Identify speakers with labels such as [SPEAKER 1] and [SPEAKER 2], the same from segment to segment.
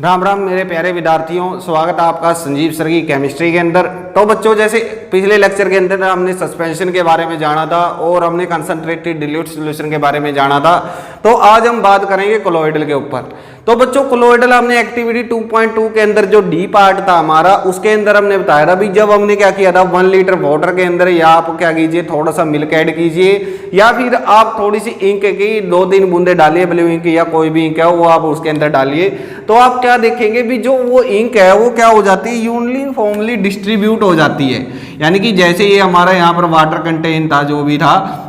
[SPEAKER 1] राम राम मेरे प्यारे विद्यार्थियों, स्वागत है आपका संजीव सर की केमिस्ट्री के अंदर। तो बच्चों, जैसे पिछले लेक्चर के अंदर हमने सस्पेंशन के बारे में जाना था और हमने कंसंट्रेटेड डिल्यूट सॉल्यूशन के बारे में जाना था, तो आज हम बात करेंगे कोलोइडल के ऊपर। तो बच्चों, कोलोइडल हमने एक्टिविटी 2.2 के अंदर जो डी पार्ट था हमारा, उसके अंदर हमने बताया था भी जब हमने क्या किया था 1 लीटर वाटर के अंदर या आप क्या कीजिए थोड़ा सा मिल्क ऐड कीजिए या फिर आप थोड़ी सी इंक की 2-3 बूंदे डालिए, ब्लू इंक या कोई भी इंक है वो आप उसके अंदर डालिए। तो आप क्या देखेंगे भी जो वो इंक है वो क्या हो जाती है, यूनिफॉर्मली डिस्ट्रीब्यूट हो जाती है। यानी कि जैसे ये हमारा यहाँ पर वाटर कंटेंट था जो भी था,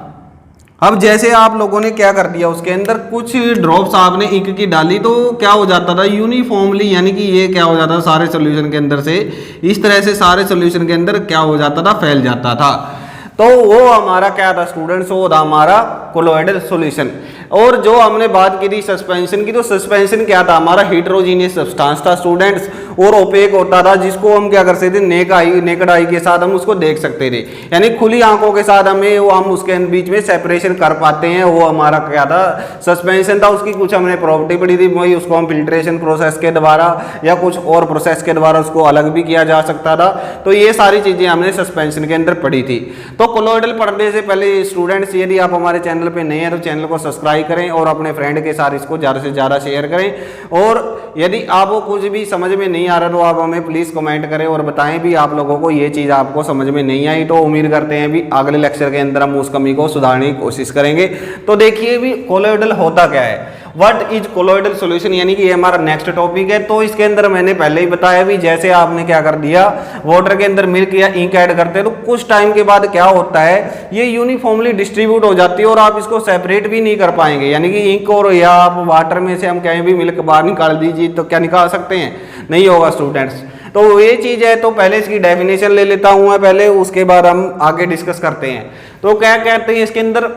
[SPEAKER 1] अब जैसे आप लोगों ने क्या कर दिया उसके अंदर कुछ ड्रॉप्स आपने इंक की डाली तो क्या हो जाता था यूनिफॉर्मली, यानी कि ये क्या हो जाता था सारे सॉल्यूशन के अंदर से इस तरह से सारे सॉल्यूशन के अंदर क्या हो जाता था, फैल जाता था। तो वो हमारा क्या था स्टूडेंट्स, वो था हमारा कोलोइडल सॉल्यूशन। और जो हमने बात की थी सस्पेंशन की, तो सस्पेंशन क्या था हमारा, हेटेरोजीनियस सब्सटेंस था स्टूडेंट्स, और ओपेक होता था जिसको हम क्या कर सकते थे, नेकेड आई के साथ हम उसको देख सकते थे। यानी खुली आंखों के साथ हमें वो हम उसके बीच में सेपरेशन कर पाते हैं, वो हमारा क्या था सस्पेंशन था। उसकी कुछ हमने प्रॉपर्टी पढ़ी थी, वही उसको हम फिल्ट्रेशन प्रोसेस के द्वारा या कुछ और प्रोसेस के द्वारा उसको अलग भी किया जा सकता था। तो ये सारी चीजें हमने सस्पेंशन के अंदर पढ़ी थी। तो कोलोइडल पढ़ने से पहले स्टूडेंट्स, यदि आप हमारे चैनल पे नए हैं तो चैनल को सब्सक्राइब करें और अपने फ्रेंड के साथ इसको ज़्यादा से ज़्यादा शेयर करें। और यदि आपको कुछ भी समझ में नहीं आ रहा तो आप हमें प्लीज़ कमेंट करें और बताएं भी आप लोगों को ये चीज़ आपको समझ में नहीं आई। तो उम्मीद करते हैं भी अगले लेक्चर के अंदर हम उस कमी को सुधारने की कोशिश करेंगे। तो देखिए भी कोलोइडल होता क्या है, व्हाट इज कोलोइडल सॉल्यूशन, यानी कि ये हमारा नेक्स्ट टॉपिक है। तो इसके अंदर मैंने पहले ही बताया भी जैसे आपने क्या कर दिया वाटर के अंदर मिल्क या इंक ऐड करते हैं तो कुछ टाइम के बाद क्या होता है, ये यूनिफॉर्मली डिस्ट्रीब्यूट हो जाती है और आप इसको सेपरेट भी नहीं कर पाएंगे। यानी कि इंक और या आप वाटर में से हम कहीं भी मिल्क बाहर निकाल दीजिए तो क्या निकाल सकते हैं, नहीं होगा स्टूडेंट्स। तो ये चीज़ है, तो पहले इसकी डेफिनेशन ले लेता हूँ मैं पहले, उसके बाद हम आगे डिस्कस करते हैं। तो क्या कहते हैं इसके अंदर,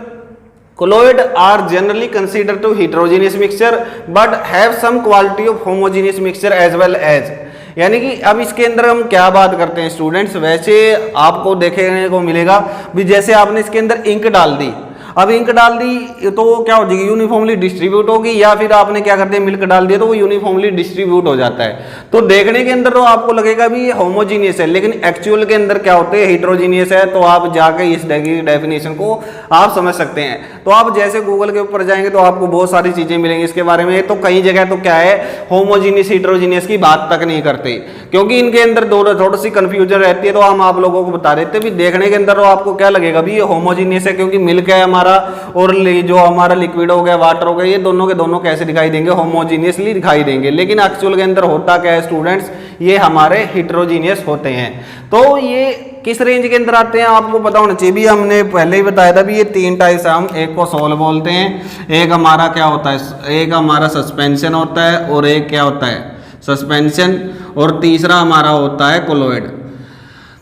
[SPEAKER 1] colloid are generally considered to heterogeneous mixture but have some quality of homogeneous mixture as well as, यानी कि अब इसके अंदर हम क्या बात करते हैं स्टूडेंट्स, वैसे आपको देखने को मिलेगा भी जैसे आपने इसके अंदर इंक डाल दी, अब इंक डाल दी तो क्या हो जाएगी, यूनिफॉर्मली डिस्ट्रीब्यूट होगी, या फिर आपने क्या करते हैं मिल्क डाल दिया तो वो यूनिफॉर्मली डिस्ट्रीब्यूट हो जाता है। तो देखने के अंदर तो आपको लगेगा भी ये होमोजीनियस है, लेकिन एक्चुअल के अंदर क्या होते हैं, हेटेरोजीनियस है। तो आप जाके इस डेफिनेशन को आप समझ सकते हैं। तो आप जैसे गूगल के ऊपर जाएंगे तो आपको बहुत सारी चीजें मिलेंगी इसके बारे में। तो कई जगह तो क्या है होमोजीनियस हेटेरोजीनियस की बात तक नहीं करते, क्योंकि इनके अंदर थोड़ी सी कंफ्यूजन रहती है। तो हम आप लोगों को बता देते भी देखने के अंदर तो आपको क्या लगेगा भी ये होमोजीनियस है, क्योंकि मिल्क है हमारा और जो हमारा लिक्विड हो गया वाटर हो गया, ये दोनों के दोनों कैसे दिखाई देंगे, होमोजीनियसली दिखाई देंगे। लेकिन एक्चुअल के अंदर होता क्या है स्टूडेंट्स, ये हमारे हेटेरोजीनियस होते हैं। तो ये किस रेंज के अंदर आते हैं आपको पता होना चाहिए भी, हमने पहले ही बताया था भी ये 3 टाइप्स हम, एक को सोल बोलते हैं, एक हमारा क्या होता है, एक हमारा सस्पेंशन होता है और एक क्या होता है सस्पेंशन, और तीसरा हमारा होता है कोलोइड।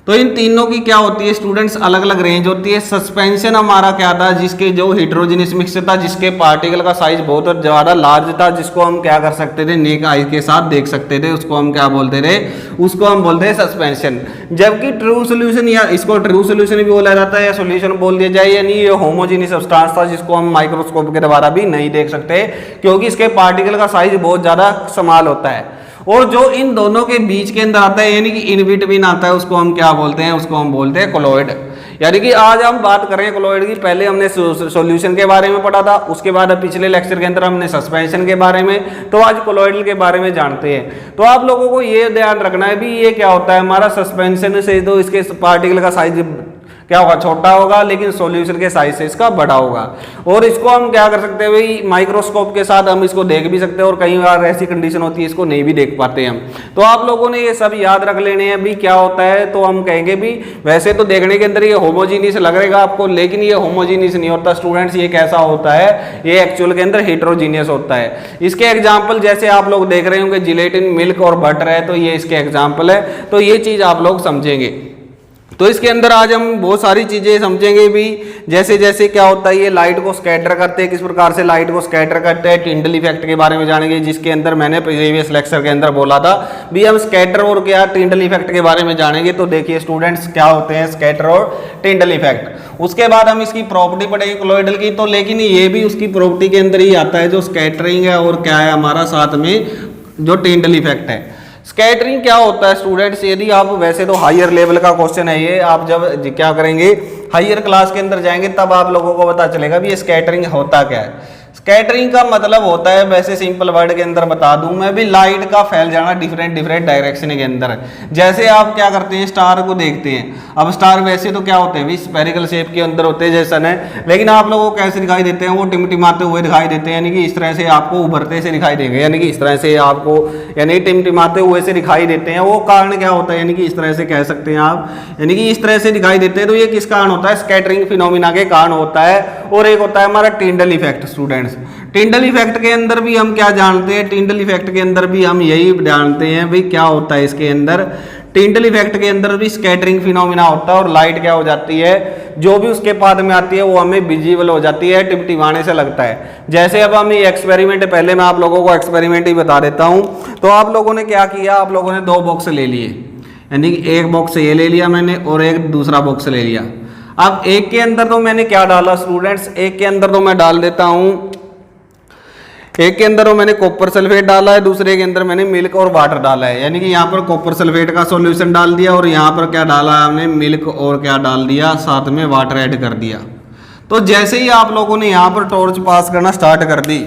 [SPEAKER 1] तो इन तीनों की क्या होती है स्टूडेंट्स, अलग अलग रेंज होती है। सस्पेंशन हमारा क्या था, जिसके जो हेटेरोजेनियस मिक्सचर था, जिसके पार्टिकल का साइज बहुत ज़्यादा लार्ज था, जिसको हम क्या कर सकते थे नेक आई के साथ देख सकते थे, उसको हम क्या बोलते थे, उसको हम बोलते हैं सस्पेंशन। जबकि ट्रू सोल्यूशन, या इसको ट्रू सोल्यूशन भी बोला जाता है या सोल्यूशन बोल दिया जाए, यानी ये होमोजेनियस सब्सटेंस था जिसको हम माइक्रोस्कोप के द्वारा भी नहीं देख सकते, क्योंकि इसके पार्टिकल का साइज बहुत ज़्यादा स्मॉल होता है। और जो इन दोनों के बीच के अंदर आता है, यानी कि इन बिटवीन आता है, उसको हम क्या बोलते हैं, उसको हम बोलते हैं कोलोइड। यानी कि आज हम बात करें कोलोइड की, पहले हमने सॉल्यूशन के बारे में पढ़ा था, उसके बाद पिछले लेक्चर के अंदर हमने सस्पेंशन के बारे में, तो आज कोलोइडल के बारे में जानते हैं। तो आप लोगों को ये ध्यान रखना है भी ये क्या होता है हमारा सस्पेंशन से, तो इसके पार्टिकल का साइज क्या होगा, छोटा होगा, लेकिन सॉल्यूशन के साइज से इसका बड़ा होगा। और इसको हम क्या कर सकते हैं भाई, माइक्रोस्कोप के साथ हम इसको देख भी सकते हैं, और कई बार ऐसी कंडीशन होती है इसको नहीं भी देख पाते हम। तो आप लोगों ने ये सब याद रख लेने हैं भी क्या होता है। तो हम कहेंगे भी वैसे तो देखने के अंदर ये होमोजीनियस लगेगा आपको, लेकिन ये होमोजीनियस नहीं होता स्टूडेंट्स। ये कैसा होता है, ये एक्चुअल के अंदर हेटेरोजीनियस होता है। इसके एग्जाम्पल जैसे आप लोग देख रहे होंगे जिलेटिन, मिल्क और बटर है, तो ये इसके एग्जाम्पल है। तो ये चीज आप लोग समझेंगे। तो इसके अंदर आज हम बहुत सारी चीजें समझेंगे भी, जैसे जैसे क्या होता है ये लाइट को स्कैटर करते हैं, किस प्रकार से लाइट को स्कैटर करते हैं, टिंडल इफेक्ट के बारे में जानेंगे, जिसके अंदर मैंने प्रीवियस लेक्चर के अंदर बोला था भी हम स्कैटर और क्या टिंडल इफेक्ट के बारे में जानेंगे। तो देखिए स्टूडेंट्स क्या होते हैं स्कैटर और टिंडल इफेक्ट। उसके बाद हम इसकी प्रॉपर्टी पढ़ेंगे कोलोइडल की। तो लेकिन ये भी उसकी प्रॉपर्टी के अंदर ही आता है, जो स्कैटरिंग है और क्या है हमारा साथ में जो टिंडल इफेक्ट है। स्कैटरिंग क्या होता है स्टूडेंट्स, यदि आप वैसे तो हायर लेवल का क्वेश्चन है ये, आप जब क्या करेंगे हायर क्लास के अंदर जाएंगे तब आप लोगों को पता चलेगा भी ये स्कैटरिंग होता क्या है। स्कैटरिंग का मतलब होता है, वैसे सिंपल वर्ड के अंदर बता दूं मैं भी, लाइट का फैल जाना डिफरेंट डिफरेंट डायरेक्शन के अंदर। जैसे आप क्या करते हैं स्टार को देखते हैं, अब स्टार वैसे तो क्या होते हैं भी स्फेरिकल शेप के अंदर होते हैं जैसा है, लेकिन आप लोगों को कैसे दिखाई देते हैं, वो टिमटिमाते हुए दिखाई देते हैं, यानी कि इस तरह से आपको उभरते से दिखाई देंगे, यानी कि इस तरह से आपको यानी टिमटिमाते हुए से दिखाई देते हैं। वो कारण क्या होता है, यानी कि इस तरह से कह सकते हैं आप, यानी कि इस तरह से दिखाई देते हैं। तो ये किस कारण होता है, स्कैटरिंग फिनोमिना के कारण होता है। और एक होता है हमारा Tyndall effect students. Tyndall effect के अंदर भी हम क्या जानते हैं, टिंडल इफेक्ट के अंदर भी हम यही जानते हैं भाई क्या होता है इसके अंदर। टिंडल इफेक्ट के अंदर भी स्कैटरिंग फिनोमिना होता है और लाइट क्या हो जाती है, जो भी उसके पाथ में आती है वो हमें विजिबल हो जाती है, टिमटिमाने से लगता है। जैसे अब हम ये एक्सपेरिमेंट, पहले मैं आप लोगों को एक्सपेरिमेंट ही बता देता हूँ। तो आप लोगों ने क्या किया, आप लोगों ने दो बॉक्स ले लिए, यानी कि एक बॉक्स ये ले लिया मैंने और एक दूसरा बॉक्स ले लिया। अब एक के अंदर तो मैंने क्या डाला स्टूडेंट्स, एक के अंदर तो मैं डाल देता हूँ, एक के अंदर तो मैंने कॉपर सल्फेट डाला है, दूसरे के अंदर मैंने मिल्क और वाटर डाला है, यानी कि यहाँ पर कॉपर सल्फेट का सॉल्यूशन डाल दिया और यहाँ पर क्या डाला है हमने, मिल्क और क्या डाल दिया, साथ में वाटर ऐड कर दिया। तो जैसे ही आप लोगों ने यहाँ पर टॉर्च पास करना स्टार्ट कर दी,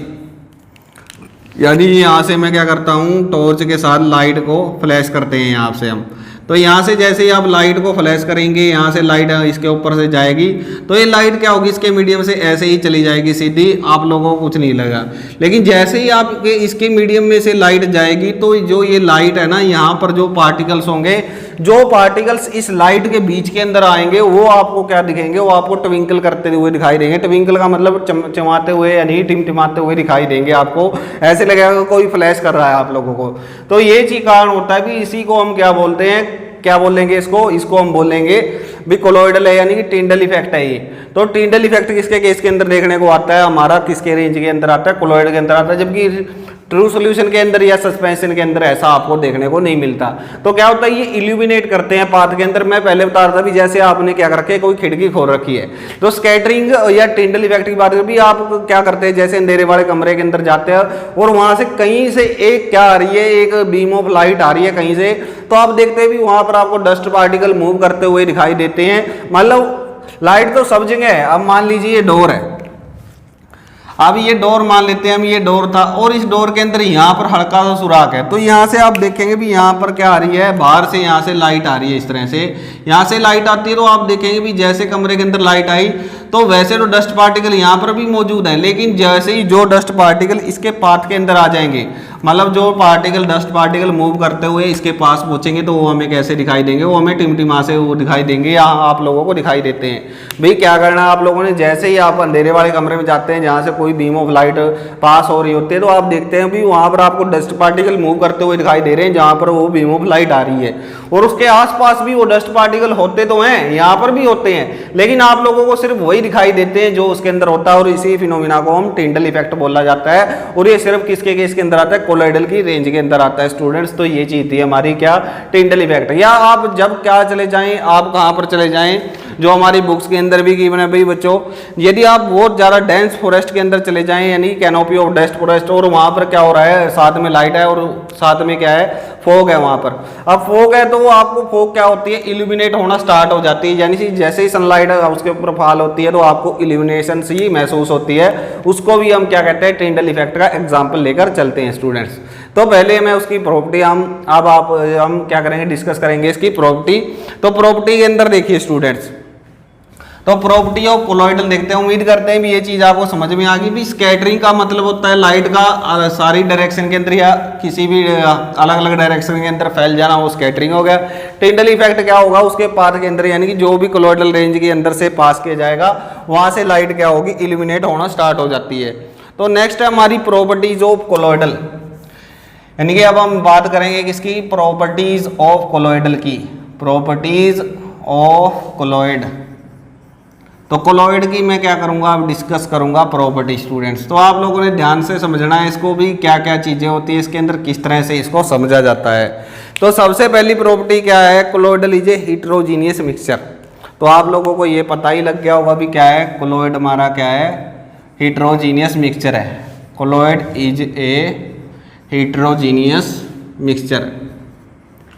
[SPEAKER 1] यानी यहाँ से मैं क्या करता हूँ, टॉर्च के साथ लाइट को फ्लैश करते हैं यहाँ से हम। तो यहाँ से जैसे ही आप लाइट को फ्लैश करेंगे, यहाँ से लाइट इसके ऊपर से जाएगी, तो ये लाइट क्या होगी, इसके मीडियम से ऐसे ही चली जाएगी सीधी, आप लोगों को कुछ नहीं लगा। लेकिन जैसे ही आप इसके मीडियम में से लाइट जाएगी, तो जो ये लाइट है ना, यहाँ पर जो पार्टिकल्स होंगे, जो पार्टिकल्स इस लाइट के बीच के अंदर आएंगे, वो आपको क्या दिखेंगे, वो आपको ट्विंकल करते हुए दिखाई देंगे। ट्विंकल का मतलब चमचमाते हुए यानी टिमटिमाते हुए दिखाई देंगे आपको, ऐसे लगेगा कोई फ्लैश कर रहा है आप लोगों को। तो ये चीज कारण होता है भी, इसी को हम क्या बोलते हैं, क्या बोलेंगे इसको हम बोलेंगे भी कोलॉइडल है, यानी कि टिंडल इफेक्ट है ये। तो टिंडल इफेक्ट किसके केस के अंदर देखने को आता है, हमारा किसके रेंज के अंदर आता है, कोलॉइड के अंदर आता है, जबकि ट्रू सॉल्यूशन के अंदर या सस्पेंशन के अंदर ऐसा आपको देखने को नहीं मिलता। तो क्या होता है, ये इल्यूमिनेट करते हैं पाथ के अंदर। मैं पहले बता रहा था भी जैसे आपने क्या कर रखी है, कोई खिड़की खोल रखी है, तो स्कैटरिंग या टिंडल इफेक्ट की बात भी आप क्या करते हैं, जैसे अंधेरे वाले कमरे के अंदर जाते हैं और वहां से कहीं से एक क्या आ रही है, एक बीम ऑफ लाइट आ रही है कहीं से, तो आप देखते हैं भी वहां पर आपको डस्ट पार्टिकल मूव करते हुए दिखाई देते हैं। मतलब लाइट तो सब जगह है। अब मान लीजिए ये डोर है, अब ये डोर मान लेते हैं हम, ये डोर था और इस डोर के अंदर यहाँ पर हल्का सा सुराख है, तो यहाँ से आप देखेंगे भी यहाँ पर क्या आ रही है, बाहर से यहाँ से लाइट आ रही है, इस तरह से यहाँ से लाइट आती है। तो आप देखेंगे भी जैसे कमरे के अंदर लाइट आई, तो वैसे तो डस्ट पार्टिकल यहाँ पर भी मौजूद है, लेकिन जैसे ही जो डस्ट पार्टिकल इसके पाथ के अंदर आ जाएंगे, मतलब जो पार्टिकल डस्ट पार्टिकल मूव करते हुए इसके पास पहुंचेंगे, तो वो हमें कैसे दिखाई देंगे, वो हमें टिमटिमा से वो दिखाई देंगे, या आप लोगों को दिखाई देते हैं। भाई क्या करना है आप लोगों ने, जैसे ही आप अंधेरे वाले कमरे में जाते हैं जहाँ से कोई बीम ऑफ लाइट पास हो रही होती है, तो आप देखते हैं भी वहाँ पर आपको डस्ट पार्टिकल मूव करते हुए दिखाई दे रहे हैं जहाँ पर वो बीम ऑफ लाइट आ रही है, और उसके आसपास भी वो डस्ट पार्टिकल होते तो हैं, यहाँ पर भी होते हैं, लेकिन आप लोगों को सिर्फ वही दिखाई देते हैं जो उसके अंदर होता है। और इसी फिनोमिना को हम टिंडल इफेक्ट बोला जाता है, और ये सिर्फ किसके केस के अंदर आता है, कोलॉइडल की रेंज के अंदर आता है स्टूडेंट्स। तो ये चीज थी हमारी क्या, टिंडल इफेक्ट। या आप जब क्या चले जाएं, आप कहाँ पर चले जाएं, जो हमारी बुक्स के अंदर भी गिवन है भाई बच्चों, यदि आप बहुत ज़्यादा डेंस फॉरेस्ट के अंदर चले जाएं, यानी कैनोपी ऑफ डेंस फॉरेस्ट, और वहाँ पर क्या हो रहा है, साथ में लाइट है और साथ में क्या है, फोग है वहाँ पर। अब फोग है तो वो आपको फोग क्या होती है, इल्यूमिनेट होना स्टार्ट हो जाती है, यानी जैसे ही सनलाइट उसके ऊपर फॉल होती है तो आपको इल्यूमिनेशन सी महसूस होती है। उसको भी हम क्या कहते हैं, टिंडल इफेक्ट का एग्जाम्पल लेकर चलते हैं स्टूडेंट्स। तो पहले मैं उसकी प्रॉपर्टी हम क्या करेंगे, डिस्कस करेंगे इसकी प्रॉपर्टी। तो प्रॉपर्टी के अंदर देखिए स्टूडेंट्स, तो प्रॉपर्टी ऑफ कोलॉइडल देखते हैं। उम्मीद करते हैं भी ये चीज आपको समझ में आ गई। भी स्कैटरिंग का मतलब होता है लाइट का सारी डायरेक्शन के अंदर या किसी भी अलग अलग डायरेक्शन के अंदर फैल जाना, वो स्कैटरिंग हो गया। टिंडल इफेक्ट क्या होगा, उसके पाथ के अंदर, यानी कि जो भी कोलॉइडल रेंज के अंदर से पास किया जाएगा वहां से लाइट क्या होगी, इल्यूमिनेट होना स्टार्ट हो जाती है। तो नेक्स्ट है हमारी प्रॉपर्टीज ऑफ कोलॉइडल, यानी कि अब हम बात करेंगे किसकी, प्रॉपर्टीज ऑफ कोलॉइडल की, प्रॉपर्टीज ऑफ कोलॉइड। तो कोलॉइड की मैं क्या करूंगा, अब डिस्कस करूंगा प्रॉपर्टी स्टूडेंट्स। तो आप लोगों ने ध्यान से समझना है इसको भी, क्या क्या चीजें होती है इसके अंदर, किस तरह से इसको समझा जाता है। तो सबसे पहली प्रॉपर्टी क्या है, colloidal is a heterogeneous mixture. तो आप लोगों को ये पता ही लग गया होगा भी क्या है, कोलॉइड हमारा क्या है, हिट्रोजीनियस मिक्सचर है। Colloid is a heterogeneous mixture.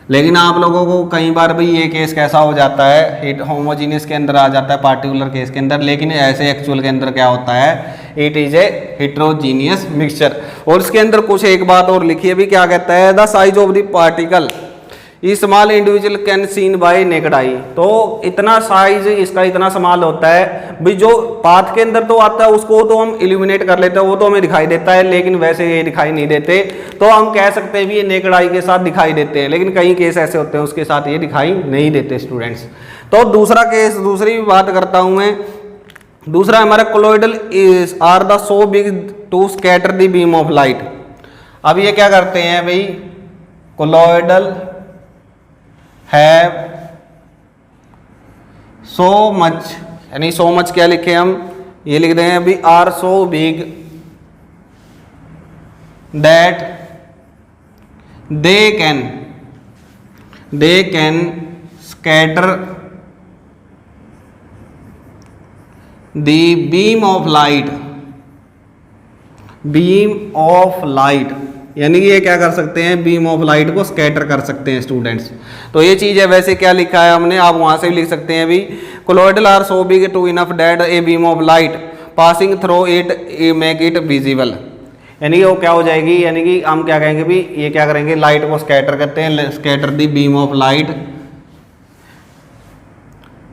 [SPEAKER 1] लेकिन आप लोगों को कई बार भी ये केस कैसा हो जाता है, होमोजीनियस के अंदर आ जाता है पार्टिकुलर केस के अंदर, लेकिन ऐसे एक्चुअल के अंदर क्या होता है, it is a heterogeneous mixture. और इसके अंदर कुछ एक बात और लिखी है भी, क्या कहता है, the size of the particle small individual can seen bye naked eye. तो इतना साइज इसका इतना स्मॉल होता है भी, जो पाथ के अंदर तो आता है उसको तो हम इल्यूमिनेट कर लेते हैं, वो तो हमें दिखाई देता है, लेकिन वैसे ये दिखाई नहीं देते। तो हम कह सकते हैं भी ये नेकेड आई के साथ दिखाई देते हैं, लेकिन कई केस ऐसे होते हैं उसके साथ ये दिखाई नहीं देते स्टूडेंट्स। तो दूसरा केस, दूसरी बात करता हूं मैं। दूसरा हमारा colloidal are the so big to scatter the beam of light. अब ये क्या करते हैं भाई, कोलोइडल हैव सो मच, यानी सो मच क्या लिखे हम, ये लिख देंगे अभी, are so big that they can scatter the beam of light, यानी कि ये क्या कर सकते हैं, बीम ऑफ लाइट को स्कैटर कर सकते हैं स्टूडेंट्स। तो ये चीज़ है। वैसे क्या लिखा है हमने, आप वहाँ से भी लिख सकते हैं अभी, colloidal are so big to enough that a beam of light passing through it make it visible. यानी कि वो क्या हो जाएगी, यानी कि हम क्या कहेंगे भी, ये क्या करेंगे, लाइट को स्कैटर करते हैं, scatter the beam of light.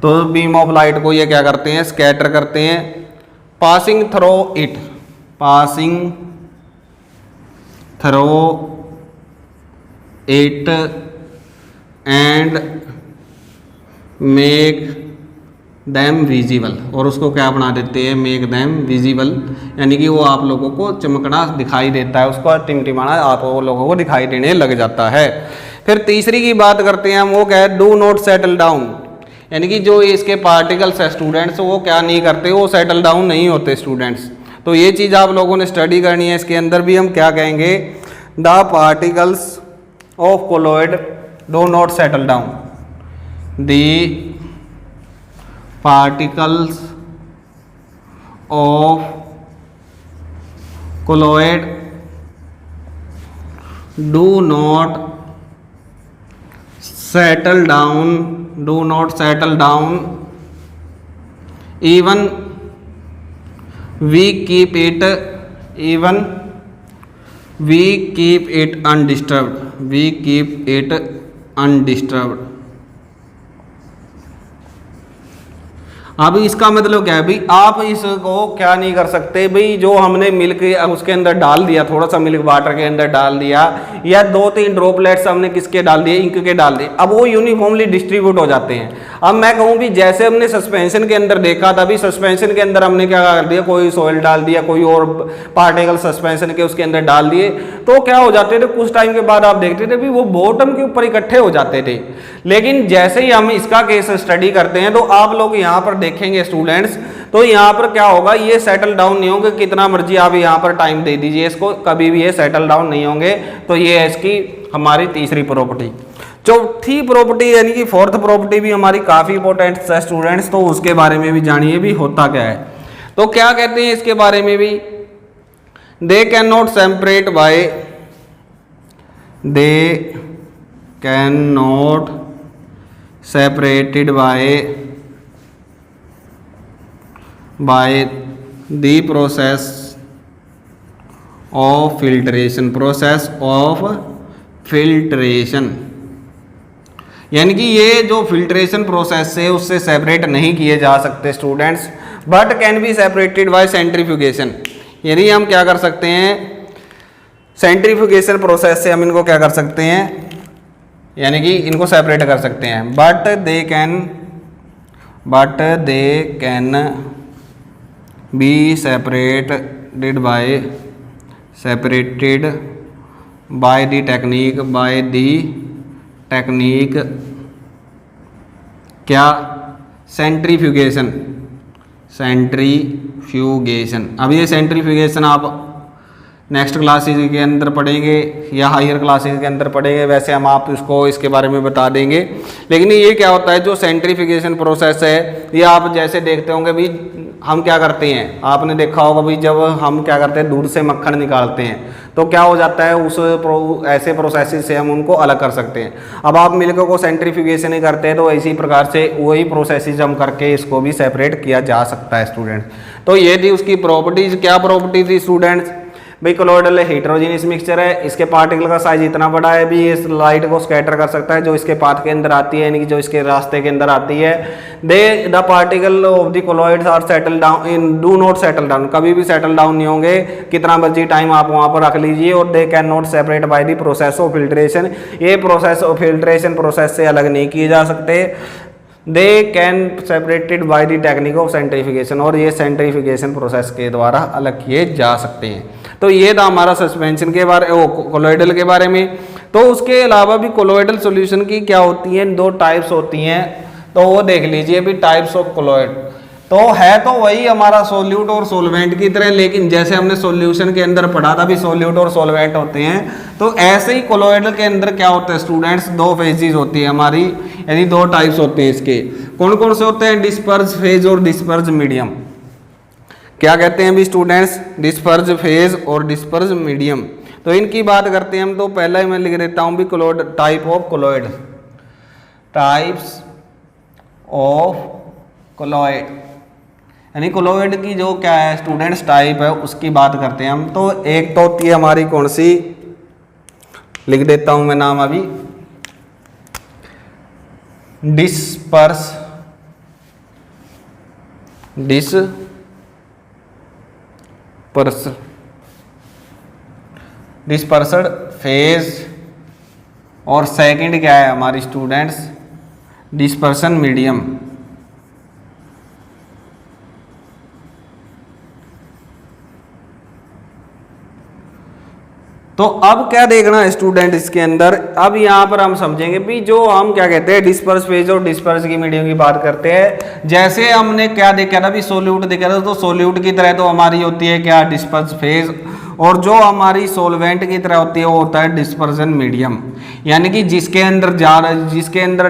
[SPEAKER 1] तो बीम ऑफ लाइट को ये क्या करते हैं, स्कैटर करते हैं, passing through it and make them visible, और उसको क्या बना देते हैं, मेक दैम विजिबल, यानी कि वो आप लोगों को चमकना दिखाई देता है, उसको टिमटिमाना आप लोगों को दिखाई देने लग जाता है। फिर तीसरी की बात करते हैं हम, वो क्या है, डू नॉट सेटल डाउन, यानी कि जो इसके पार्टिकल्स है स्टूडेंट्स, वो क्या नहीं करते, वो सेटल डाउन नहीं होते स्टूडेंट्स। तो ये चीज़ आप लोगों ने स्टडी करनी है। इसके अंदर भी हम क्या कहेंगे, the particles of colloid do not settle down, the particles of colloid do not settle down even we keep it undisturbed। अब इसका मतलब क्या है भाई, आप इसको क्या नहीं कर सकते भाई, जो हमने मिल्क उसके अंदर डाल दिया, थोड़ा सा मिल्क वाटर के अंदर डाल दिया, या 2-3 ड्रॉपलेट्स हमने किसके डाल दिए, इंक के डाल दिए, अब वो यूनिफॉर्मली डिस्ट्रीब्यूट हो जाते हैं। अब मैं कहूँ भी जैसे हमने सस्पेंशन के अंदर देखा था, अभी सस्पेंशन के अंदर हमने क्या कर दिया, कोई सोयल डाल दिया, कोई और पार्टिकल सस्पेंशन के उसके अंदर डाल दिए, तो क्या हो जाते थे, कुछ टाइम के बाद आप देखते थे भी वो बॉटम के ऊपर इकट्ठे हो जाते थे। लेकिन जैसे ही हम इसका केस स्टडी करते हैं, तो आप लोग यहाँ पर देखेंगे स्टूडेंट्स, तो यहाँ पर क्या होगा, ये सेटल डाउन नहीं होंगे, कितना मर्जी आप यहाँ पर टाइम दे दीजिए इसको, कभी भी ये सेटल डाउन नहीं होंगे। तो ये है इसकी हमारी तीसरी प्रॉपर्टी। चौथी प्रॉपर्टी यानी कि फोर्थ प्रॉपर्टी भी हमारी काफी इंपॉर्टेंट है स्टूडेंट्स, तो उसके बारे में भी जानिए भी होता क्या है। तो क्या कहते हैं इसके बारे में भी, they can not separate separated by the process of filtration। यानी कि ये जो फिल्ट्रेशन प्रोसेस है उससे सेपरेट नहीं किए जा सकते students, but can be separated by centrifugation. यानी हम क्या कर सकते हैं, सेंट्रीफ्यूगेशन प्रोसेस से हम इनको क्या कर सकते हैं, यानी कि इनको सेपरेट कर सकते हैं, but they can be separated by the technique क्या, सेंट्रीफ्यूगेशन। अब ये सेंट्रीफ्यूगेशन आप नेक्स्ट क्लासेज के अंदर पढ़ेंगे या हायर क्लासेज के अंदर पढ़ेंगे, वैसे हम आप इसको इसके बारे में बता देंगे। लेकिन ये क्या होता है, जो सेंट्रीफिकेशन प्रोसेस है, ये आप जैसे देखते होंगे भी हम क्या करते हैं, आपने देखा होगा भी जब हम क्या करते हैं दूध से मक्खन निकालते हैं तो क्या हो जाता है, उस ऐसे प्रोसेस से हम उनको अलग कर सकते हैं। अब आप मिल्क को सेंट्रीफिकेशन ही करते हैं तो इसी प्रकार से वही प्रोसेसेस हम करके इसको भी सेपरेट किया जा सकता है स्टूडेंट्स। तो ये थी उसकी प्रॉपर्टीज। क्या प्रॉपर्टी थी स्टूडेंट्स, भाई कोलोइडल हेटेरोजेनियस मिक्सचर है, इसके पार्टिकल का साइज इतना बड़ा है भी इस लाइट को स्कैटर कर सकता है जो इसके पाथ के अंदर आती है, यानी कि जो इसके रास्ते के अंदर आती है। They the particle of the colloids are settle down in do not settle down, कभी भी सेटल डाउन नहीं होंगे, कितना मर्जी टाइम आप वहां पर रख लीजिए। और they can not separate by the process of filtration, ये प्रोसेस ऑफ फिल्ट्रेशन प्रोसेस से अलग नहीं किए जा सकते। They can separated by the technique of centrification, और ये सेंट्रीफिकेशन प्रोसेस के द्वारा अलग किए जा सकते हैं। तो ये था हमारा सस्पेंशन के बारे कोलोइडल के बारे में। तो उसके अलावा भी कोलोइडल सॉल्यूशन की क्या होती हैं, दो टाइप्स होती हैं, तो वो देख लीजिए भी टाइप्स ऑफ कोलोइड। तो है तो वही हमारा सोल्यूट और सोलवेंट की तरह, लेकिन जैसे हमने सॉल्यूशन के अंदर पढ़ा था भी सोल्यूट और सोलवेंट होते हैं, तो ऐसे ही कोलोइडल के अंदर क्या होता है स्टूडेंट्स, दो फेजेस होती है हमारी, यानी दो टाइप्स होते हैं इसके। कौन कौन से होते हैं, डिस्पर्स फेज और डिस्पर्स मीडियम। क्या कहते हैं भी स्टूडेंट्स, डिस्पर्स फेज और डिस्पर्स मीडियम। तो इनकी बात करते हैं हम। तो पहला ही मैं लिख देता हूं भी colloid, type of colloid, types of colloid, यानी कोलोइड की जो क्या है स्टूडेंट्स टाइप है उसकी बात करते हैं हम। तो एक तो होती है हमारी कौन सी, लिख देता हूं मैं नाम अभी, डिस्पर्स, डिस्पर्सड फेज, और सेकंड क्या है हमारी स्टूडेंट्स, डिस्पर्सन मीडियम। तो अब क्या देखना है स्टूडेंट इसके अंदर, अब यहाँ पर हम समझेंगे भी जो हम क्या कहते हैं डिस्पर्स फेज और डिस्पर्स की मीडियम की बात करते हैं। जैसे हमने क्या देखा था भी सोल्यूट देखा था, तो सोल्यूट की तरह तो हमारी होती है क्या डिस्पर्स फेज, और जो हमारी सोलवेंट की तरह होती है वो होता है डिस्पर्सन मीडियम, यानी कि जिसके अंदर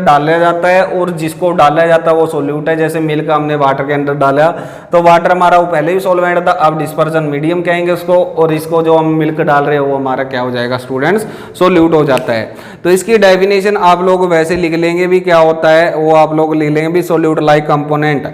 [SPEAKER 1] डाला जाता है और जिसको डाला जाता है वो सोल्यूट है। जैसे मिल्क हमने वाटर के अंदर डाला तो वाटर हमारा वो पहले भी सोलवेंट था, अब डिस्पर्सन मीडियम कहेंगे उसको, और इसको जो हम मिल्क डाल रहे हैं वो हमारा क्या हो जाएगा स्टूडेंट्स, सोल्यूट हो जाता है। तो इसकी डेफिनेशन आप लोग वैसे लिख लेंगे भी, क्या होता है वो आप लोग लिख लेंगे भी, solute like component,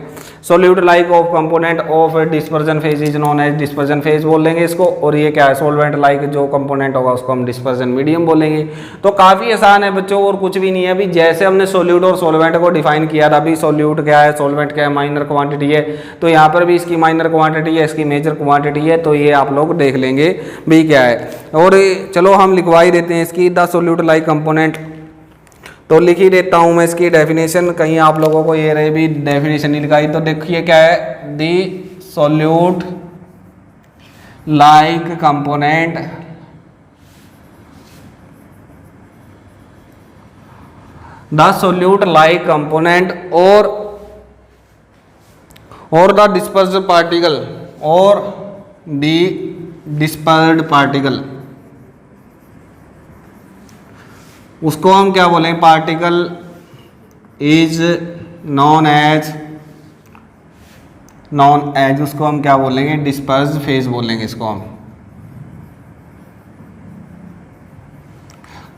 [SPEAKER 1] solute like of component of dispersion phase is known as dispersion phase बोल देंगे इसको, और ये क्या है सोल्वेंट लाइक जो कंपोनेंट होगा उसको हम डिस्पर्जन मीडियम बोलेंगे। तो काफी आसान है बच्चों, और कुछ भी नहीं है। अभी जैसे हमने सोल्यूट और सोलवेंट को डिफाइन किया था, अभी सोल्यूट क्या है, सोलवेंट क्या है, माइनर क्वांटिटी है, तो यहाँ पर भी इसकी माइनर क्वांटिटी है, इसकी मेजर क्वांटिटी है, तो ये आप लोग देख लेंगे भी क्या है। और चलो हम लिखवा ही देते हैं इसकी, द सोल्यूट लाइक कंपोनेंट, तो लिख ही देता हूं मैं इसकी डेफिनेशन, कहीं आप लोगों को ये रहे भी डेफिनेशन नहीं लिखाई। तो देखिए क्या है, the solute like component the solute like component और द डिस्पर्स्ड पार्टिकल और द डिस्पर्स्ड पार्टिकल, उसको हम क्या बोलेंगे, पार्टिकल इज नॉन एज उसको हम क्या बोलेंगे, डिस्पर्स्ड फेज बोलेंगे इसको हम।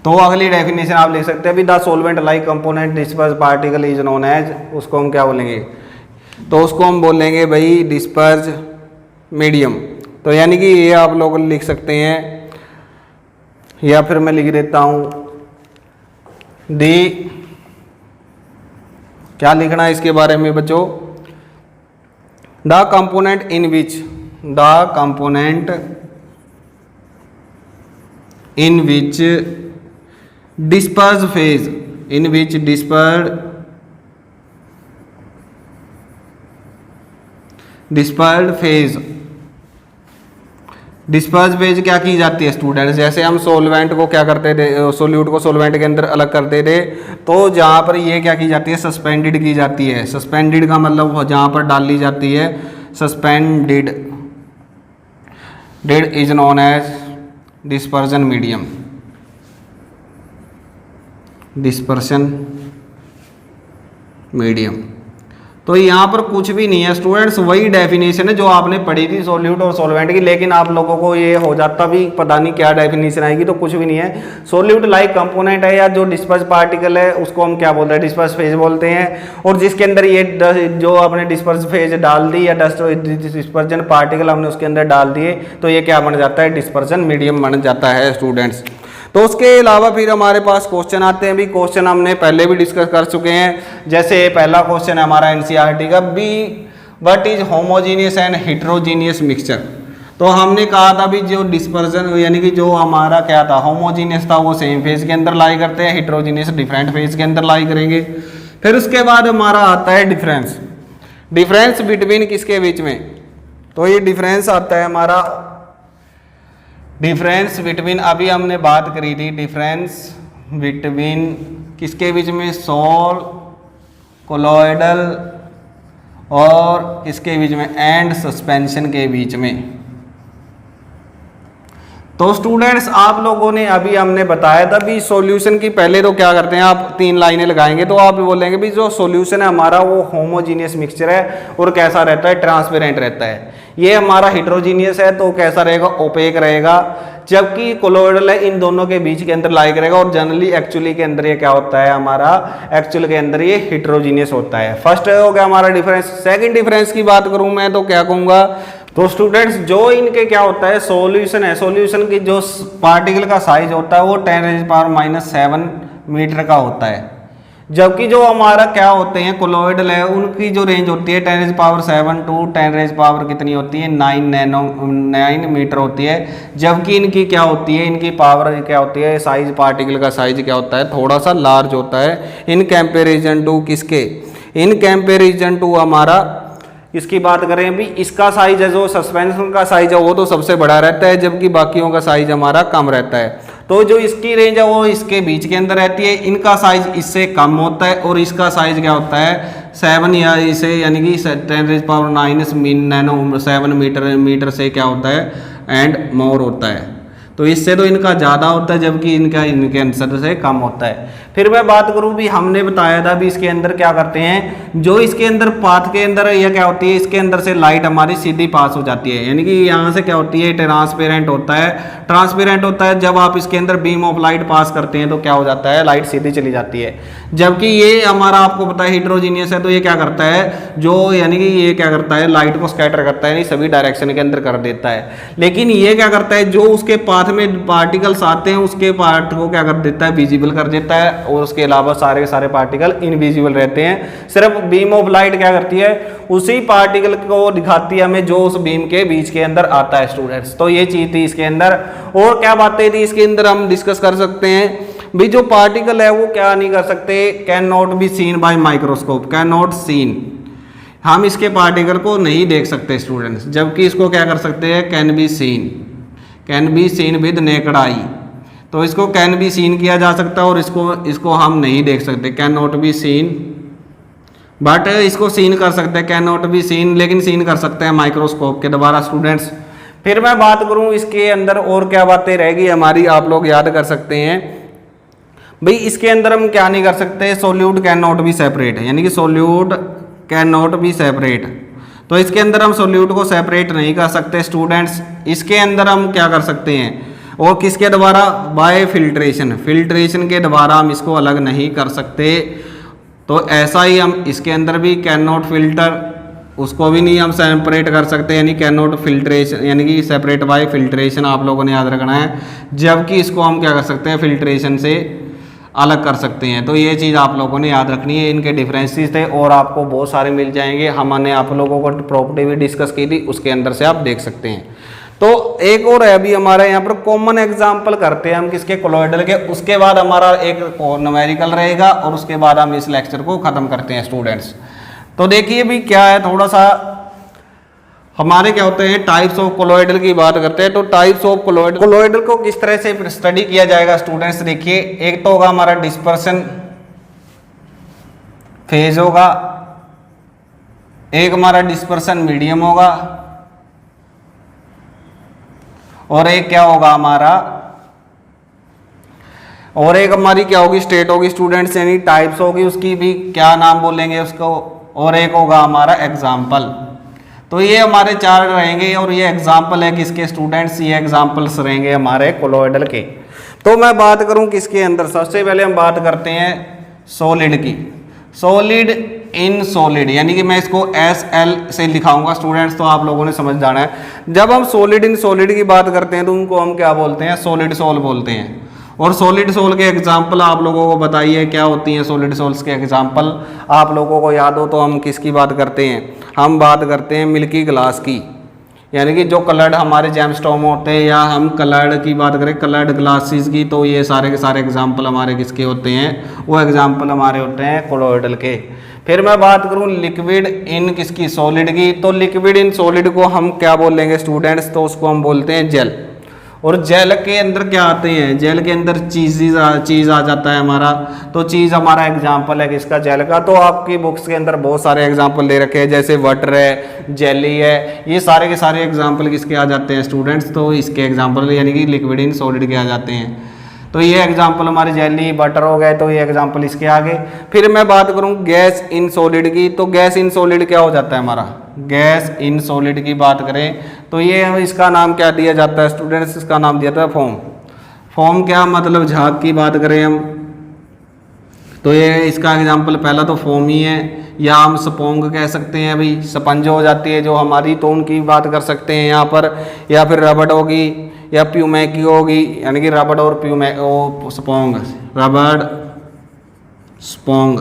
[SPEAKER 1] तो अगली डेफिनेशन आप लिख सकते हैं भी the solvent like component dispersed particle is known as, उसको हम क्या बोलेंगे, तो उसको हम बोलेंगे भाई डिस्पर्स्ड मीडियम। तो यानी कि ये आप लोग लिख सकते हैं, या फिर मैं लिख देता हूं दी, क्या लिखना है इसके बारे में बच्चों, the component in which dispersed phase disperse phase क्या की जाती है स्टूडेंट्स, जैसे हम सोलवेंट को क्या करते थे, सोल्यूट को सोलवेंट के अंदर अलग करते थे, तो जहाँ पर ये क्या की जाती है, सस्पेंडेड की जाती है। सस्पेंडेड का मतलब जहाँ पर डाल ली जाती है, suspended. That is known as dispersion medium, dispersion medium. तो यहाँ पर कुछ भी नहीं है स्टूडेंट्स, वही डेफिनेशन है जो आपने पढ़ी थी सॉल्यूट और सॉल्वेंट की, लेकिन आप लोगों को ये हो जाता भी पता नहीं क्या डेफिनेशन आएगी, तो कुछ भी नहीं है। सॉल्यूट लाइक कंपोनेंट है, या जो डिस्पर्स पार्टिकल है उसको हम क्या बोलते हैं, डिस्पर्स फेज बोलते हैं। और जिसके अंदर ये जो आपने डिस्पर्स फेज डाल दी या डस्ट डिस्पर्जन पार्टिकल हमने उसके अंदर डाल दिए, तो ये क्या बन जाता है, डिस्पर्जन मीडियम बन जाता है स्टूडेंट्स। तो उसके अलावा फिर हमारे पास क्वेश्चन आते हैं, भी क्वेश्चन हमने पहले भी डिस्कस कर चुके हैं। जैसे पहला क्वेश्चन है हमारा एनसीईआरटी का, be what is homogeneous and heterogeneous mixture. तो हमने कहा था भी जो डिस्पर्जन यानी कि जो हमारा क्या था, होमोजीनियस था वो सेम फेज के अंदर लाई करते हैं, हेटेरोजीनियस डिफरेंट फेज के अंदर लाई करेंगे। फिर उसके बाद हमारा आता है डिफरेंस, डिफरेंस बिटवीन किसके बीच में, तो ये डिफरेंस आता है हमारा डिफरेंस बिटवीन, अभी हमने बात करी थी डिफरेंस बिटवीन किसके बीच में, सोल कोलॉइडल और किसके बीच में, एंड सस्पेंशन के बीच में। तो स्टूडेंट्स आप लोगों ने अभी हमने बताया था भी सॉल्यूशन की पहले तो क्या करते हैं, आप 3 लाइनें लगाएंगे तो आप बोलेंगे भी जो सॉल्यूशन है हमारा वो होमोजीनियस मिक्सचर है और कैसा रहता है, ट्रांसपेरेंट रहता है। ये हमारा हेटेरोजीनियस है तो कैसा रहेगा, ओपेक रहेगा। जबकि कोलॉइडल है इन दोनों के बीच के अंदर लाई करेगा, और जनरली एक्चुअली के अंदर ये क्या होता है हमारा, एक्चुअल के अंदर ये हेटेरोजीनियस होता है। फर्स्ट हो गया हमारा डिफरेंस। सेकंड डिफरेंस की बात करूं मैं तो क्या कहूंगा, तो स्टूडेंट्स जो इनके क्या होता है, सॉल्यूशन है, सॉल्यूशन की जो पार्टिकल का साइज होता है वो 10⁻⁷ मीटर का होता है। जबकि जो हमारा क्या होते हैं कोलॉइडल है उनकी जो रेंज होती है 10⁻⁷ टू 10⁻⁷ कितनी होती है, 9 मीटर होती है। जबकि इनकी क्या होती है, इनकी पावर क्या होती है, साइज पार्टिकल का साइज क्या होता है, थोड़ा सा लार्ज होता है इन कंपैरिजन टू किसके, इन कंपैरिजन टू हमारा इसकी बात करें अभी, इसका साइज है जो सस्पेंशन का साइज है वो तो सबसे बड़ा रहता है, जबकि बाकियों का साइज हमारा कम रहता है। तो जो इसकी रेंज है वो इसके बीच के अंदर रहती है, इनका साइज इससे कम होता है और इसका साइज क्या होता है 7 या इसे यानी कि 10⁻⁹ मीटर से क्या होता है एंड मोर होता है। तो इससे तो इनका ज़्यादा होता है जबकि इनका इनके आंसर से कम होता है। फिर मैं बात करूं भी हमने बताया था भी इसके अंदर क्या करते हैं, जो इसके अंदर पाथ के अंदर यह क्या होती है, इसके अंदर से लाइट हमारी सीधी पास हो जाती है, यानी कि यहाँ से क्या होती है ट्रांसपेरेंट होता है। ट्रांसपेरेंट होता है जब आप इसके अंदर बीम ऑफ लाइट पास करते हैं तो क्या हो जाता है, लाइट सीधी चली जाती है। जबकि ये हमारा आपको पता है हेटेरोजीनियस है तो ये क्या करता है, जो यानी कि ये क्या करता है लाइट को स्कैटर करता है, नहीं सभी डायरेक्शन के अंदर कर देता है। लेकिन ये क्या करता है, जो उसके पाथ में पार्टिकल्स आते हैं उसके पार्ट को क्या कर देता है, विजिबल कर देता है, और उसके अलावा सारे के सारे पार्टिकल इनविजिबल रहते हैं। सिर्फ बीम ऑफ लाइट क्या करती है, उसी पार्टिकल को दिखाती है हमें जो उस बीम के बीच के अंदर आता है स्टूडेंट्स। तो ये चीज थी इसके अंदर। और क्या बातें थी इसके अंदर हम डिस्कस कर सकते हैं भी, जो पार्टिकल है वो क्या नहीं कर सकते, can not be seen by microscope, can not seen, हम इसके पार्टिकल को नहीं देख सकते स्टूडेंट्स। जबकि इसको क्या कर सकते हैं, can be seen, can be seen with naked eye. तो इसको कैन बी सीन किया जा सकता है और इसको हम नहीं देख सकते, can not be scene, but इसको सीन कर सकते हैं, कैन नॉट बी सीन, लेकिन सीन कर सकते हैं माइक्रोस्कोप के द्वारा स्टूडेंट्स। फिर मैं बात करूं इसके अंदर और क्या बातें रहेगी हमारी, आप लोग याद कर सकते हैं भाई। इसके अंदर हम क्या नहीं कर सकते, solute can not B separate, यानी कि solute can not B separate. तो इसके अंदर हम सोल्यूट को सेपरेट नहीं कर सकते स्टूडेंट्स। इसके अंदर हम क्या कर सकते हैं, और किसके द्वारा, बाय फिल्ट्रेशन, फिल्ट्रेशन के द्वारा हम इसको अलग नहीं कर सकते। तो ऐसा ही हम इसके अंदर भी कैन नॉट फिल्टर, उसको भी नहीं हम सेपरेट कर सकते, यानी कैन नॉट फिल्ट्रेशन यानी कि सेपरेट बाय फिल्ट्रेशन आप लोगों ने याद रखना है। जबकि इसको हम क्या कर सकते हैं, फिल्ट्रेशन से अलग कर सकते हैं। तो ये चीज़ आप लोगों ने याद रखनी है। इनके डिफरेंसेस थे और आपको बहुत सारे मिल जाएंगे, हमने आप लोगों को प्रॉपर्टी भी डिस्कस की थी, उसके अंदर से आप देख सकते हैं। तो एक और है अभी हमारे यहाँ पर कॉमन एग्जाम्पल करते हैं हम किसके, कोलॉइडल के। उसके बाद हमारा एक न्यूमेरिकल रहेगा और उसके बाद हम इस लेक्चर को खत्म करते हैं स्टूडेंट्स। तो देखिए भी क्या है, थोड़ा सा हमारे क्या होते हैं टाइप्स ऑफ कोलॉइडल की बात करते हैं। तो टाइप्स ऑफ कोलॉइडल को किस तरह से स्टडी किया जाएगा स्टूडेंट्स, देखिए एक तो होगा हमारा डिस्पर्शन फेज होगा, एक हमारा डिस्पर्शन मीडियम होगा, और एक क्या होगा हमारा, और एक हमारी क्या होगी स्टेट होगी स्टूडेंट्स, यानी टाइप्स होगी उसकी भी क्या नाम बोलेंगे उसको, और एक होगा हमारा एग्जाम्पल। तो ये हमारे चार रहेंगे और ये एग्जाम्पल है किसके स्टूडेंट्स, ये एग्जाम्पल्स रहेंगे हमारे कोलोइडल के। तो मैं बात करूं किसके अंदर, सबसे पहले हम बात करते हैं सॉलिड की। सॉलिड इन सॉलिड, यानी कि मैं इसको SL से लिखाऊंगा स्टूडेंट्स, तो आप लोगों ने समझ जाना है। जब हम सॉलिड इन सॉलिड की बात करते हैं तो उनको हम क्या बोलते हैं, सॉलिड सोल बोलते हैं। और सॉलिड सोल के एग्जाम्पल आप लोगों को बताइए क्या होती हैं सॉलिड सोल्स के एग्जाम्पल, आप लोगों को याद हो तो हम किसकी बात करते हैं, हम बात करते हैं मिल्की ग्लास की, यानी कि जो कलर्ड हमारे जेमस्टोन होते हैं, या हम कलर्ड की बात करें कलर्ड ग्लासेस की, तो ये सारे के सारे एग्जाम्पल हमारे किसके होते हैं, वो एग्जाम्पल हमारे होते हैं कोलोइडल के। फिर मैं बात करूं लिक्विड इन किसकी, सॉलिड की। तो लिक्विड इन सॉलिड को हम क्या बोलेंगे स्टूडेंट्स, तो उसको हम बोलते हैं जेल। और जेल के अंदर क्या आते हैं, जेल के अंदर चीज़ आ जाता है हमारा, तो चीज़ हमारा एग्जाम्पल है किसका, जेल का। तो आपकी बुक्स के अंदर बहुत सारे एग्जाम्पल दे रखे हैं, जैसे वाटर है, जेली है, ये सारे के सारे एग्जाम्पल किसके आ जाते हैं स्टूडेंट्स, तो इसके एग्जाम्पल यानी कि लिक्विड इन सॉलिड के आ जाते हैं। तो ये एग्जाम्पल हमारे जेली बटर हो गए, तो ये एग्जाम्पल इसके आगे। फिर मैं बात करूं गैस इन सॉलिड की, तो गैस इन सॉलिड क्या हो जाता है हमारा, गैस इन सॉलिड की बात करें तो ये इसका नाम क्या दिया जाता है स्टूडेंट्स, इसका नाम दिया जाता है फोम। फोम क्या मतलब झाग की बात करें हम, तो ये इसका एग्जाम्पल पहला तो फोम ही है, या हम स्पोंग कह सकते हैं, अभी स्पंज हो जाती है जो हमारी, तो उनकी बात कर सकते हैं यहाँ पर। या फिर रबड़ होगी या प्यूमैकी होगी, यानी कि रबड़ और स्पोंग, रबड़ स्पोंग,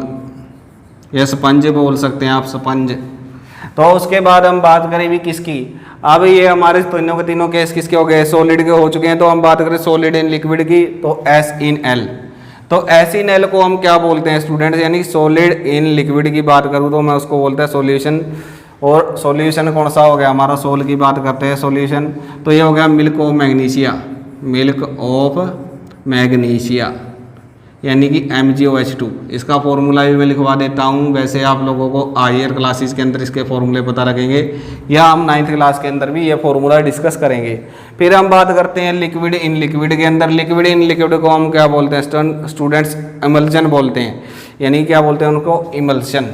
[SPEAKER 1] या स्पंज बोल सकते हैं आप, स्पंज। तो उसके बाद हम बात करें भी किसकी, अब ये हमारे तीनों के तीनों केस किसके हो गए, सॉलिड के हो चुके हैं। तो हम बात करें सॉलिड इन लिक्विड की, तो S/L। तो S/L को हम क्या बोलते हैं स्टूडेंट्स, यानी सॉलिड इन लिक्विड की बात करूँ तो मैं उसको बोलता है सॉल्यूशन। और सॉल्यूशन कौन सा हो गया हमारा, सोल की बात करते हैं सॉल्यूशन, तो ये हो गया milk of magnesia, milk of magnesia, यानी कि MgOH2। इसका फॉर्मूला भी मैं लिखवा देता हूँ, वैसे आप लोगों को हायर क्लासेस के अंदर इसके फॉर्मूले पता रखेंगे, या हम 9th क्लास के अंदर भी ये फॉर्मूला डिस्कस करेंगे। फिर हम बात करते हैं लिक्विड इन लिक्विड के अंदर। लिक्विड इन लिक्विड को हम क्या बोलते हैं स्टूडेंट्स, इमल्शन बोलते हैं, यानी क्या बोलते हैं उनको, इमल्शन।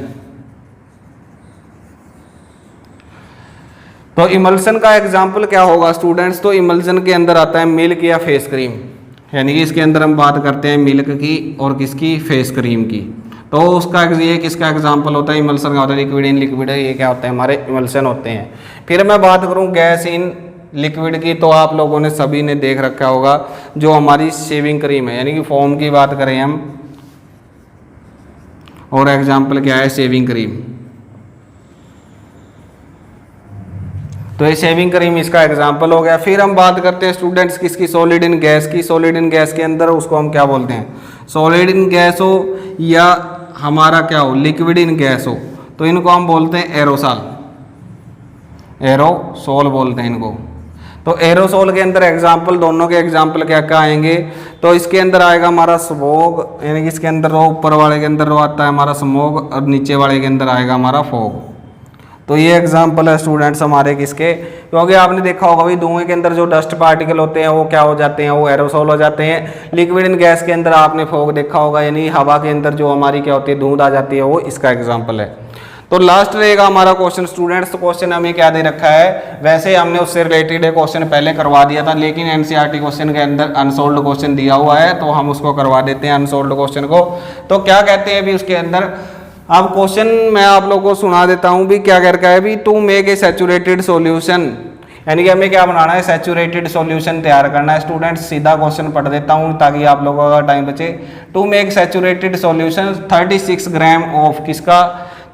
[SPEAKER 1] तो इमल्शन का एग्जाम्पल क्या होगा स्टूडेंट्स, तो इमल्शन के अंदर आता है मिल्क या फेस क्रीम, यानी कि इसके अंदर हम बात करते हैं मिल्क की और किसकी, फेस क्रीम की। तो उसका ये किसका एग्जाम्पल होता है, इमल्शन का होता है, लिक्विड इन लिक्विड है, ये क्या होता है हमारे इमल्शन होते हैं। फिर मैं बात करूं गैस इन लिक्विड की, तो आप लोगों ने सभी ने देख रखा होगा जो हमारी शेविंग क्रीम है, यानी कि फोम की बात करें हम, और एग्जाम्पल क्या है, शेविंग क्रीम। तो ये शेविंग क्रीम इसका एग्जाम्पल हो गया। फिर हम बात करते हैं स्टूडेंट्स किसकी, सॉलिड इन गैस की। सॉलिड इन गैस के अंदर उसको हम क्या बोलते हैं, सॉलिड इन गैस हो या हमारा क्या हो, लिक्विड इन गैस हो, तो इनको हम बोलते हैं एरोसॉल, एरोसोल बोलते हैं इनको। तो एरोसोल के अंदर एग्जाम्पल, दोनों के एग्जाम्पल क्या क्या आएंगे, तो इसके अंदर आएगा हमारा स्मोग, यानी कि इसके अंदर ऊपर वाले के अंदर आता है हमारा स्मोग, और नीचे वाले के अंदर आएगा हमारा फॉग। तो ये एग्जाम्पल है स्टूडेंट्स हमारे किसके, क्योंकि आपने देखा होगा भाई धुएं के अंदर जो डस्ट पार्टिकल होते हैं वो क्या हो जाते हैं, वो एरोसोल हो जाते हैं। लिक्विड इन गैस के अंदर आपने फॉग देखा होगा, यानी हवा के अंदर जो हमारी क्या होती है, धुंध आ जाती है, वो इसका एग्जाम्पल है। तो लास्ट रहेगा हमारा क्वेश्चन स्टूडेंट्स। क्वेश्चन हमें क्या दे रखा है, वैसे हमने उससे रिलेटेड एक क्वेश्चन पहले करवा दिया था, लेकिन एनसीईआरटी क्वेश्चन के अंदर अनसोल्व्ड क्वेश्चन दिया हुआ है, तो हम उसको करवा देते हैं अनसोल्व्ड क्वेश्चन को। तो क्या कहते हैं अभी उसके अंदर, अब क्वेश्चन मैं आप लोगों को सुना देता हूं भी, क्या कर रखा है भी, to make a saturated solution, यानी कि हमें क्या बनाना है, सैचुरेटेड सॉल्यूशन तैयार करना है। स्टूडेंट्स सीधा क्वेश्चन पढ़ देता हूं ताकि आप लोगों का टाइम बचे। To make saturated solution 36 gram of किसका,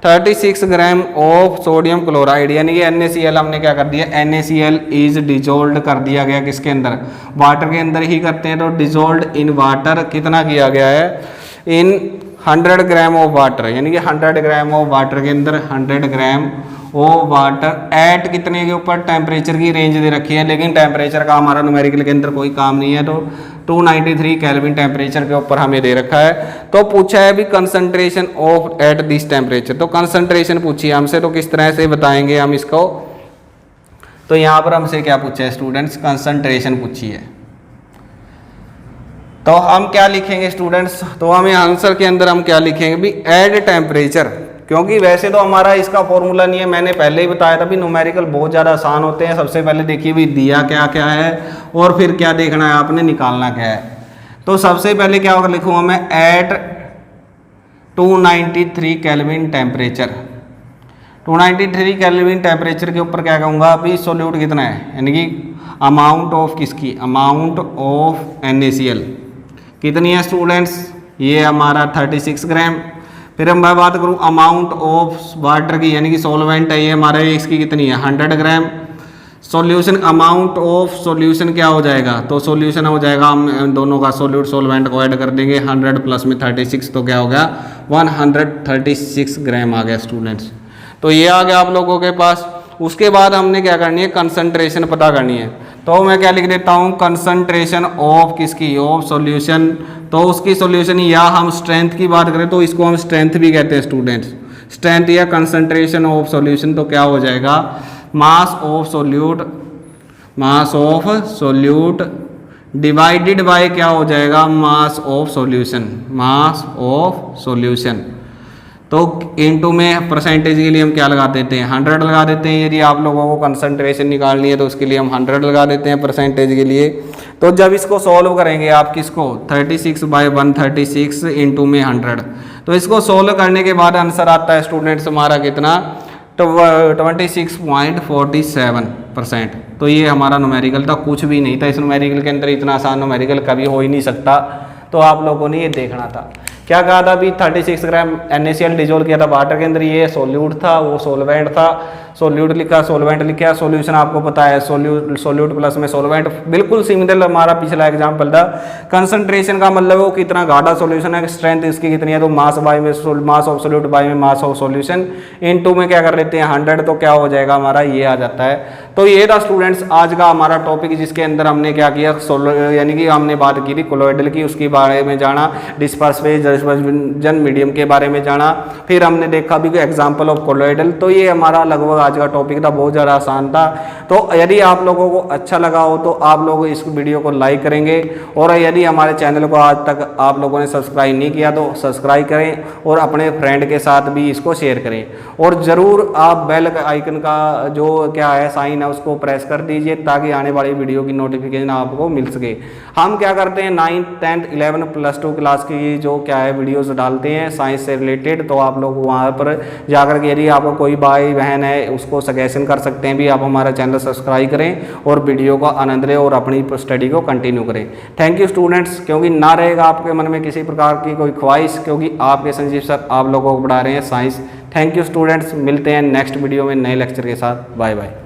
[SPEAKER 1] 36 ग्राम ऑफ सोडियम क्लोराइड, यानी कि NaCl हमने क्या कर दिया, NaCl इज डिजोल्व कर दिया गया किसके अंदर, वाटर के अंदर ही करते हैं। तो डिजोल्व इन वाटर कितना किया गया है, इन 100 ग्राम ऑफ वाटर, यानी कि 100 ग्राम ऑफ वाटर के अंदर 100 ग्राम ऑफ वाटर एट कितने के ऊपर, टेम्परेचर की रेंज दे रखी है, लेकिन टेम्परेचर का हमारा न्यूमेरिकल के अंदर कोई काम नहीं है। तो 293 केल्विन टेम्परेचर के ऊपर हमें दे रखा है। तो पूछा है भी concentration of at this temperature, तो कंसंट्रेशन पूछी है हमसे, तो किस तरह से बताएंगे हम इसको, तो यहाँ पर हमसे क्या पूछा है स्टूडेंट्स, कंसंट्रेशन पूछी है। तो हम क्या लिखेंगे स्टूडेंट्स, तो हमें आंसर के अंदर हम क्या लिखेंगे भी, एट टेम्परेचर, क्योंकि वैसे तो हमारा इसका फॉर्मूला नहीं है, मैंने पहले ही बताया था भी न्यूमेरिकल बहुत ज़्यादा आसान होते हैं। सबसे पहले देखिए भी दिया क्या क्या है और फिर क्या देखना है आपने, निकालना क्या है। तो सबसे पहले क्या होगा, लिखूंगा मैं at 293 kelvin temperature. 293 kelvin temperature के ऊपर क्या कहूँगा अभी, सोल्यूट कितना है, यानी कि अमाउंट ऑफ किसकी, अमाउंट ऑफ NaCl कितनी है स्टूडेंट्स, ये हमारा 36 ग्राम। फिर हम मैं बात करूँ अमाउंट ऑफ वाटर की, यानी कि सॉल्वेंट है ये हमारा, इसकी कितनी है 100 ग्राम। सॉल्यूशन, अमाउंट ऑफ सॉल्यूशन क्या हो जाएगा, तो सॉल्यूशन हो जाएगा, हम दोनों का सोल्यूट सॉल्वेंट को ऐड कर देंगे, 100 प्लस में 36 तो क्या हो गया 136 ग्राम आ गया स्टूडेंट्स। तो ये आ गया आप लोगों के पास। उसके बाद हमने क्या करनी है, कंसंट्रेशन पता करनी है। तो मैं क्या लिख देता हूँ, कंसंट्रेशन ऑफ किसकी, ऑफ सॉल्यूशन। तो उसकी सॉल्यूशन, या हम स्ट्रेंथ की बात करें तो इसको हम स्ट्रेंथ भी कहते हैं स्टूडेंट्स, स्ट्रेंथ या कंसंट्रेशन ऑफ सॉल्यूशन। तो क्या हो जाएगा, mass of solute, mass of solute divided by क्या हो जाएगा, mass of solution, mass of solution. तो इनटू में परसेंटेज के लिए हम क्या लगा देते हैं, 100 लगा देते हैं। यदि आप लोगों को कंसंट्रेशन निकालनी है तो उसके लिए हम 100 लगा देते हैं परसेंटेज के लिए। तो जब इसको सॉल्व करेंगे आप किसको, 36/136 इंटू में 100, तो इसको सॉल्व करने के बाद आंसर आता है स्टूडेंट्स हमारा कितना, 26.47%। तो ये हमारा न्यूमेरिकल था, कुछ भी नहीं था इस न्यूमेरिकल के अंदर, इतना आसान न्यूमेरिकल कभी हो ही नहीं सकता। तो आप लोगों ने ये देखना था, क्या कहा था अभी, 36 ग्राम NaCl डिजोल्व किया था वाटर के अंदर, ये सोल्यूट था, वो सोलवेंट था, सोल्यूट लिखा, सोलवेंट लिखा, सॉल्यूशन आपको पता है सोल्यूट प्लस में सोलवेंट, बिल्कुल सिमिलर हमारा पिछला एग्जांपल था। कंसंट्रेशन का मतलब वो कितना गाढ़ा सॉल्यूशन है, स्ट्रेंथ इसकी कितनी है, तो मास बाय में मास ऑफ सोल्यूट बाय में मास ऑफ सॉल्यूशन, इनटू में क्या कर लेते हैं 100, तो क्या हो जाएगा हमारा, ये आ जाता है। तो ये था स्टूडेंट्स आज का हमारा टॉपिक, जिसके अंदर हमने क्या किया, यानी कि हमने बात की थी कोलोइडल की, उसके बारे में जाना, डिस्पर्स फेज जन मीडियम के बारे में जाना, फिर हमने देखा भी एग्जांपल ऑफ कोलोइडल। तो ये हमारा लगभग आज का टॉपिक था, बहुत ज़्यादा आसान था। तो यदि आप लोगों को अच्छा लगा हो तो आप लोग इस वीडियो को लाइक करेंगे, और यदि हमारे चैनल को आज तक आप लोगों ने सब्सक्राइब नहीं किया तो सब्सक्राइब करें, और अपने फ्रेंड के साथ भी इसको शेयर करें, और ज़रूर आप बेल आइकन का जो क्या है साइन है उसको प्रेस कर दीजिए, ताकि आने वाली वीडियो की नोटिफिकेशन आपको मिल सके। हम क्या करते हैं 9th 10th 11 +2 क्लास की जो क्या है वीडियोस डालते हैं साइंस से रिलेटेड, तो आप लोग वहाँ पर जाकर के यदि आपको कोई भाई बहन है उसको सजेशन कर सकते हैं भी, आप हमारा चैनल सब्सक्राइब करें और वीडियो का आनंद लें और अपनी स्टडी को कंटिन्यू करें। थैंक यू स्टूडेंट्स, क्योंकि ना रहेगा आपके मन में किसी प्रकार की कोई ख्वाहिश, क्योंकि आपके संजीव सर आप लोगों को पढ़ा रहे हैं साइंस। थैंक यू स्टूडेंट्स, मिलते हैं नेक्स्ट वीडियो में नए लेक्चर के साथ। Bye bye.